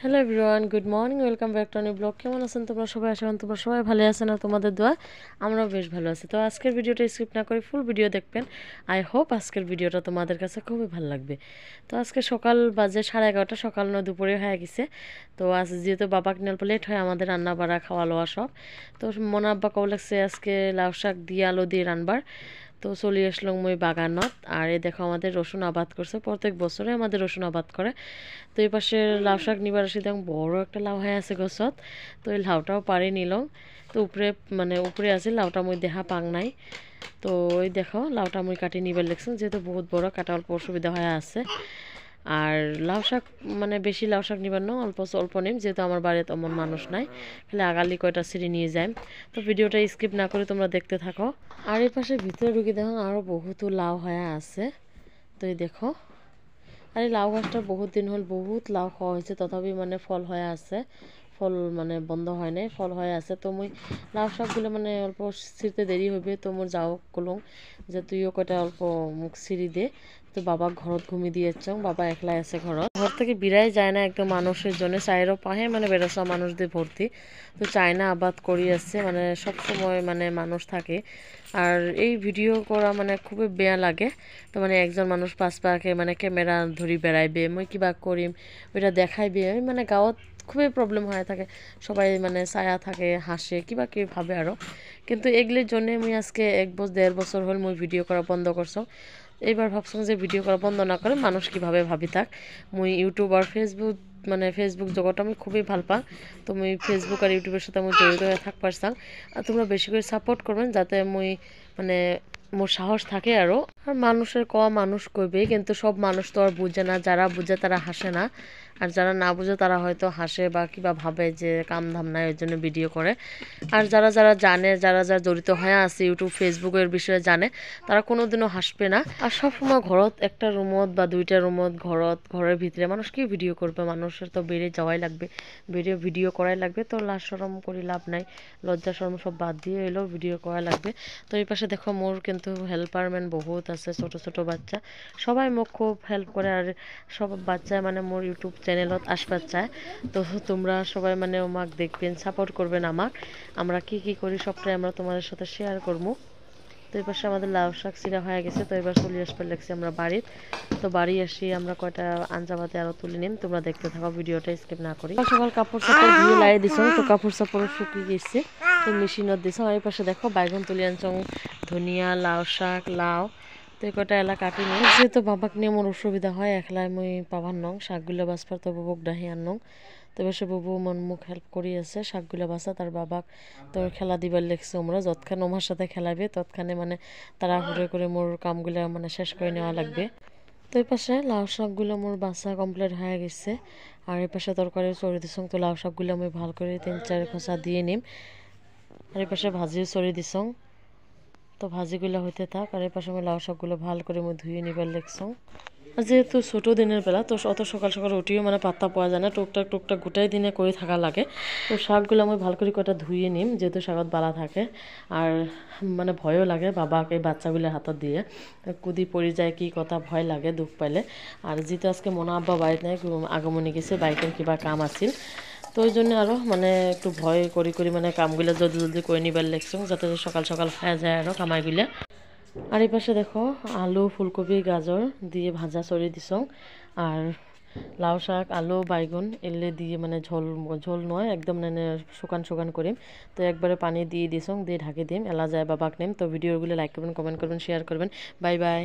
Hello everyone, good morning, welcome back to new blog. কেমন আছেন তোমরা সবাই? আশা করি তোমরা সবাই ভালো আছেন আর তোমাদের দোয়া আমরাও বেশ ভালো আছি। তো আজকের ভিডিওটা স্কিপ না করে ফুল ভিডিও দেখবেন। আই হোপ আজকের ভিডিওটা তোমাদের কাছে খুবই ভালো লাগবে। তো আজকে সকাল বাজে 11:30, সকাল নয় দুপুরে হয়ে গেছে। তো আজ যেহেতু বাবাকে নেল লেট হয় আমাদের রান্না বাড়া খাওয়া লওয়া সব। তো মনে আব্বা কব লাগছে আজকে লাউ শাক দিয়ে আলু দিয়ে রান্নাবার। তো চলে আসলাম ওই বাগানত। আর এই দেখো আমাদের রসুন আবাদ করছে, প্রত্যেক বছরে আমাদের রসুন আবাদ করে। তো এই পাশে লাউ শাক নিবার আসি দেখুন বড় একটা লাউ হয়ে আছে গছত। তো এই লাউটাও পাড়ি নিলাম। তো উপরে আছে লাউটা মই দেখা পাং নাই। তো ওই দেখো লাউটা মই কাটি নিবার লাগছি, যেহেতু বহুত বড় কাটা অল্প অসুবিধা হয়ে আছে। আর লাউ শাক বেশি লাউ শাক নিবার না, অল্প অল্প নিম, যেহেতু আমার বাড়িতে অমন মানুষ নাই, খালি আগালি কয়টা সিঁড়ি নিয়ে যাই। তো ভিডিওটা স্কিপ না করে তোমরা দেখতে থাকো। আর এই পাশে ভিতরে ঢুকে দেখো আরও বহুত লাউ হয়ে আছে। তো এই দেখো, আর এই লাউ গাছটা বহুত দিন হল বহুত লাউ খাওয়া হয়েছে, তথাপি ফল হয়ে আছে, ফল বন্ধ হয় নাই, ফল হয়ে আছে। তো মুই লাউ শাকগুলো অল্প ছিঁড়তে দেরি হবে। তো মোর যাও কলং যে তুইও কয়টা অল্প মুখ ছিঁড়ি দে। তো বাবা ঘরত ঘুমিয়ে দিয়েছ, বাবা একলাই আছে ঘরত, ঘর থেকে বিরাই যায় না একদম মানুষের জন্য, চাইরও পাহে বেড়াসা মানুষদের ভর্তি। তো চায়না আবাদ করি আছে, সব সময় মানুষ থাকে। আর এই ভিডিও করা খুবই বেয়া লাগে। তো একজন মানুষ পাঁচ পাকে ক্যামেরা ধরি বেড়াইবে, মই কিবা করিম ওইটা দেখাইবে, গাঁৱত খুবই প্রবলেম হয়ে থাকে। সবাই ছায়া থাকে, হাসে, কিবা কি ভাবে আরও। কিন্তু এগুলির জন্যে মুই আজকে 1-1.5 বছর হল মুই ভিডিও করা বন্ধ করছো। এইবার ভাবছো যে ভিডিও করা বন্ধ না করে মানুষ কিভাবে ভাবি থাক। মুই ইউটিউব আর ফেসবুক ফেসবুক জগৎটা আমি খুবই ভাল পাই। তো মুই ফেসবুক আর ইউটিউবের সাথে আমি জড়িত হয়ে থাকবার চাই। আর তোমরা বেশি করে সাপোর্ট করবেন, যাতে মুই মোর সাহস থাকে আরও। আর মানুষের মানুষ কইবে, কিন্তু সব মানুষ তো আর বুঝে না, যারা বুঝে তারা হাসে না, আর যারা না বুঝে তারা হয়তো হাসে বা কিবা ভাবে যে কাম ধাম নাই ওই জন্য ভিডিও করে। আর যারা যারা জানে, যারা যারা জড়িত হয়ে আছে ইউটিউব ফেসবুকের বিষয়ে জানে, তারা কোনোদিনও হাসবে না। আর সবসময় ঘরত একটা রুমত বা দুইটা রুমত ঘরের ভিতরে মানুষ কি ভিডিও করবে? মানুষের তো বেরিয়ে যাওয়াই লাগবে, বেরিয়ে ভিডিও করাই লাগবে। তো লাজ শরম করি লাভ নাই, লজ্জা শরম সব বাদ দিয়ে এলেও ভিডিও করা লাগবে। তো এই পাশে দেখো মোর কিন্তু হেল্পার ম্যান বহুত আছে, ছোট ছোট বাচ্চা, সবাই মোক খুব হেল্প করে। আর সব বাচ্চায় মোর ইউটিউব চ্যানেলত আসবার চায়। তো তোমরা সবাই আমাক দেখবেন, সাপোর্ট করবেন আমাক। আমরা কি কি করি সবটাই আমরা তোমাদের সাথে শেয়ার করবো। তো এই পাশে আমাদের লাউ শাক চিরা হয়ে গেছে। তো এবার চলে আসবার লাগছে আমরা বাড়ির। তো বাড়ি আসি আমরা কয়টা আঞ্জাবাতে আরও তুলে নিন, তোমরা দেখতে থাকো, ভিডিওটা স্কিপ না করি। সকাল কাপড় চাপড় ধুয়ে লাই দিছ, তো কাপড় চাপড় শুকিয়ে গেছে, তো মেশিনত দিছ। আর এই পাশে দেখো বাইগন তুলে আনছ, ধনিয়া, লাউ শাক, লাউ। তো এই কটা এলা কাটি নিই, যেহেতু বাবাক নিয়ে মোর অসুবিধা হয়, একলাই মুই পাবার নং শাকগুলো বাঁচবার, তো বাবুক ডাহি আনং। তো সে বাবু মন মুখ হেল্প করি আছে শাকগুলো বাঁচা, তার বাবাক তো খেলা দিবার লেগছে। আমরা যতক্ষণ আমার সাথে খেলাবে ততক্ষণে তাড়াহুড়ো করে মোর কামগুলো শেষ করে নেওয়া লাগবে। তো এই পাশে লাউ শাকগুলো মোর বাঁচা কমপ্লিট হয়ে গেছে। আর এই পাশে তরকারি চড়ি দিছং। তো লাউ শাকগুলো আমি ভাল করে 3-4 খোসা দিয়ে নিম। আর এই পাশে ভাজিও চড়ি দিছং। তো ভাজিগুলো হইতে থাক। আর এই পাশে আমি লাউ শাকগুলো ভাল করে মই ধুয়ে নিবার লেগছং। যেহেতু ছোটো দিনের বেলা, তো অত সকাল সকাল উঠিও পাত্তা পাওয়া যায় না, টুকটাক টুকটাক গোটাই দিনে করে থাকা লাগে। তো শাকগুলো আমি ভাল করে কটা ধুয়ে নিম, যেহেতু শাকত বালা থাকে। আর ভয়ও লাগে বাবাকে বাচ্চাগুলোর হাতত দিয়ে, কুদি পড়ি যায় কি কথা, ভয় লাগে দুঃখ পাইলে। আর যেহেতু আজকে মনা আব্বা বাড়িতে নাই, আগমনী গেছে, বাইকের কিবা কাম আছিল। তো ওই জন্য আরও একটু ভয় করি কামগুলো জলদি জলদি করে নিবার লাগছো, যাতে সকাল সকাল খাওয়া যায় আরও কামাইগুলো। আর এই পাশে দেখো আলু, ফুলকপি, গাজর দিয়ে ভাজা চড়ি দিছং। আর লাউ শাক, আলু, বাইগুন এলে দিয়ে ঝোল ঝোল নয়, একদম শুকান শুকান করিম। তো একবারে পানি দিয়ে দিছং, দিয়ে ঢাকি দিম, এলা যায় বাবাক নিম। তো ভিডিওগুলো লাইক করবেন, কমেন্ট করবেন, শেয়ার করবেন। Bye bye.